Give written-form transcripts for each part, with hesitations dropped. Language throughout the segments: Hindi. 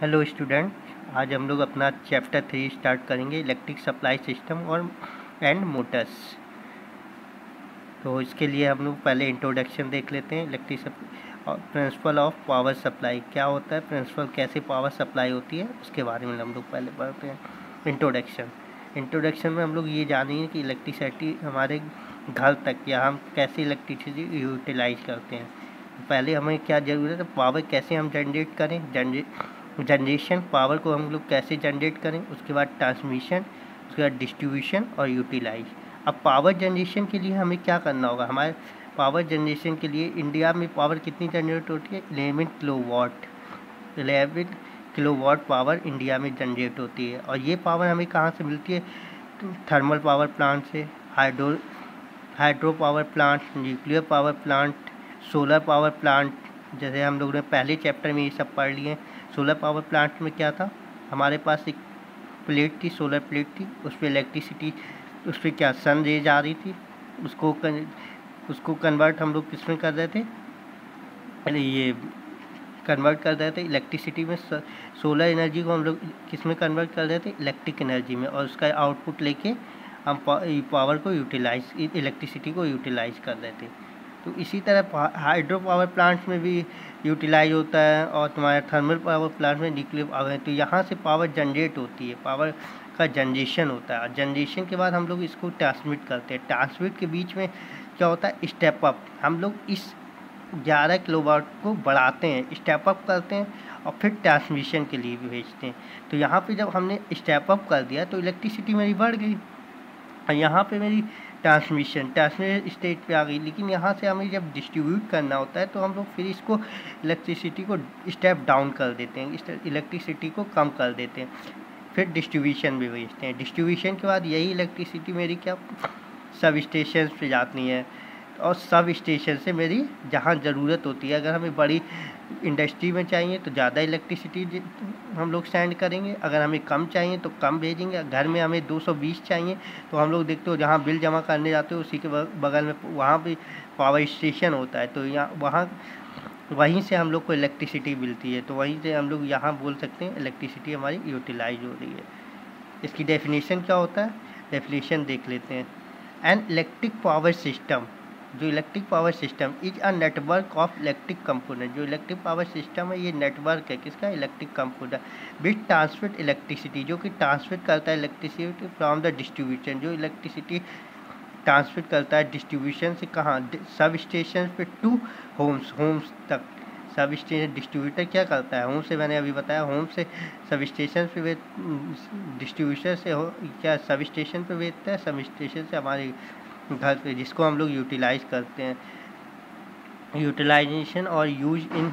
हेलो स्टूडेंट, आज हम लोग अपना चैप्टर 3 स्टार्ट करेंगे, इलेक्ट्रिक सप्लाई सिस्टम और एंड मोटर्स। तो इसके लिए हम लोग पहले इंट्रोडक्शन देख लेते हैं। इलेक्ट्रिक और प्रिंसिपल ऑफ पावर सप्लाई क्या होता है, प्रिंसिपल कैसे पावर सप्लाई होती है, उसके बारे में हम लोग पहले पढ़ते हैं। इंट्रोडक्शन में हम लोग ये जानेंगे कि इलेक्ट्रिसिटी हमारे घर तक या हम कैसे इलेक्ट्रिसिटी यूटिलाइज करते हैं। पहले हमें क्या ज़रूरत है, पावर कैसे हम जनरेट करें, जनरेशन पावर को हम लोग कैसे जनरेट करें, उसके बाद ट्रांसमिशन, उसके बाद डिस्ट्रीब्यूशन और यूटिलाइज। अब पावर जनरेशन के लिए हमें क्या करना होगा, हमारे पावर जनरेशन के लिए इंडिया में पावर कितनी जनरेट होती है, 11 किलोवाट पावर इंडिया में जनरेट होती है। और ये पावर हमें कहाँ से मिलती है, थर्मल पावर प्लांट से, hydro power plant, nuclear power plant, solar power plant. जैसे हम लोगों ने पहले चैप्टर में ये सब पढ़ लिए। सोलर पावर प्लांट में क्या था, हमारे पास एक प्लेट थी, सोलर प्लेट थी, उस पर इलेक्ट्रिसिटी, उस पर क्या सन रेज आ रही थी, उसको कन्वर्ट हम लोग किस में कर रहे थे, ये कन्वर्ट कर रहे थे इलेक्ट्रिसिटी में। सोलर एनर्जी को हम लोग किस में कन्वर्ट कर रहे थे, इलेक्ट्रिक एनर्जी में, और उसका आउटपुट लेके हम पावर को यूटिलाइज, इलेक्ट्रिसिटी को यूटिलाइज कर रहे थे। तो इसी तरह हाइड्रो पावर प्लांट्स में भी यूटिलाइज होता है, और तुम्हारे थर्मल पावर प्लांट में न्यूक्लियर पावर है। तो यहाँ से पावर जनरेट होती है, पावर का जनरेशन होता है, और जनरेशन के बाद हम लोग इसको ट्रांसमिट करते हैं। ट्रांसमिट के बीच में क्या होता है, स्टेप अप, हम लोग इस 11 किलोवाट को बढ़ाते हैं, स्टेप अप करते हैं, और फिर ट्रांसमिशन के लिए भी भेजते हैं। तो यहाँ पे जब हमने स्टेप अप कर दिया तो इलेक्ट्रिसिटी मेरी बढ़ गई, और यहाँ पे मेरी ट्रांसमिशन स्टेज पे आ गई। लेकिन यहाँ से हमें जब डिस्ट्रीब्यूट करना होता है तो हम लोग फिर इसको इलेक्ट्रिसिटी को स्टेप डाउन कर देते हैं, इलेक्ट्रिसिटी को कम कर देते हैं, फिर डिस्ट्रीब्यूशन भी भेजते हैं। डिस्ट्रीब्यूशन के बाद यही इलेक्ट्रिसिटी मेरी क्या सब स्टेशन पे जाती है, और सब स्टेशन से मेरी जहाँ ज़रूरत होती है, अगर हमें बड़ी इंडस्ट्री में चाहिए तो ज़्यादा इलेक्ट्रिसिटी हम लोग सेंड करेंगे, अगर हमें कम चाहिए तो कम भेजेंगे। घर में हमें 220 चाहिए तो हम लोग देखते हो जहाँ बिल जमा करने जाते हो उसी के बगल में वहाँ भी पावर स्टेशन होता है, तो यहाँ वहीं से हम लोग को इलेक्ट्रिसिटी मिलती है। तो वहीं से हम लोग यहाँ बोल सकते हैं इलेक्ट्रिसिटी हमारी यूटिलाइज हो रही है। इसकी डेफिनेशन क्या होता है, डेफिनेशन देख लेते हैं। एन इलेक्ट्रिक पावर सिस्टम, जो electric power system is a network of electric component. जो इलेक्ट्रिक पावर सिस्टम है ये नेटवर्क है किसका, electric component, which transmit electricity, जो कि ट्रांसमिट करता है इलेक्ट्रिसिटी फ्रॉम द डिस्ट्रीब्यूशन, जो इलेक्ट्रिसिटी ट्रांसमिट करता है डिस्ट्रीब्यूशन से कहाँ, सब स्टेशन पे टू होम्स तक। सब स्टेशन डिस्ट्रीब्यूटर क्या करता है, होम से, मैंने अभी बताया, होम से सब स्टेशन पे डिस्ट्रीब्यूशन से क्या सब स्टेशन पे भेजता है, सब स्टेशन से हमारे घर पे, जिसको हम लोग यूटिलाइज करते हैं। यूटिलाइजेशन और यूज इन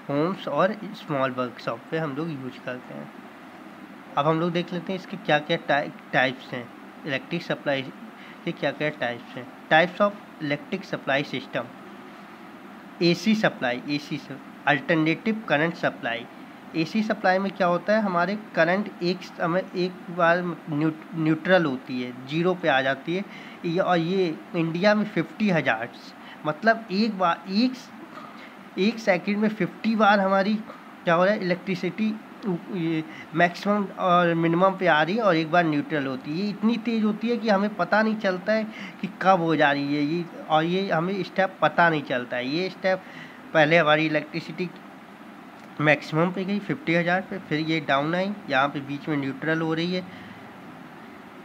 होम्स और स्मॉल वर्कशॉप पे हम लोग यूज करते हैं। अब हम लोग देख लेते हैं इसके क्या क्या टाइप्स हैं, इलेक्ट्रिक सप्लाई के क्या क्या टाइप्स हैं। Types of electric supply system, AC supply, alternative current supply. AC supply में क्या होता है, हमारे करंट एक बार न्यूट्रल होती है, जीरो पे आ जाती है, और ये इंडिया में 50 हज़ार्ट्ज़, मतलब एक सेकंड में 50 बार हमारी क्या हो रहा है, इलेक्ट्रिसिटी ये मैक्सिमम और मिनिमम पे आ रही है, और एक बार न्यूट्रल होती है। ये इतनी तेज़ होती है कि हमें पता नहीं चलता है कि कब हो जा रही है ये, और ये हमें स्टेप पता नहीं चलता है। ये स्टेप पहले हमारी इलेक्ट्रिसिटी मैक्सिमम पे गई 50 हज़ार पे, फिर ये डाउन आई, यहाँ पे बीच में न्यूट्रल हो रही है,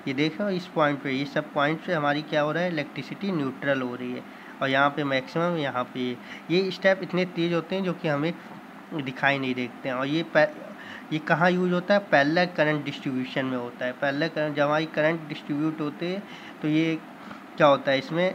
ये देखो इस पॉइंट पे, ये सब पॉइंट पे हमारी क्या हो रहा है, इलेक्ट्रिसिटी न्यूट्रल हो रही है, और यहाँ पे मैक्सिमम, यहाँ पे ये स्टेप इतने तेज़ होते हैं जो कि हमें दिखाई नहीं देते हैं। और ये कहाँ यूज होता है, पैरेलल करंट डिस्ट्रीब्यूशन में होता है। पैरेलल करंट, जब हमारी करंट डिस्ट्रीब्यूट होते हैं तो ये क्या होता है, इसमें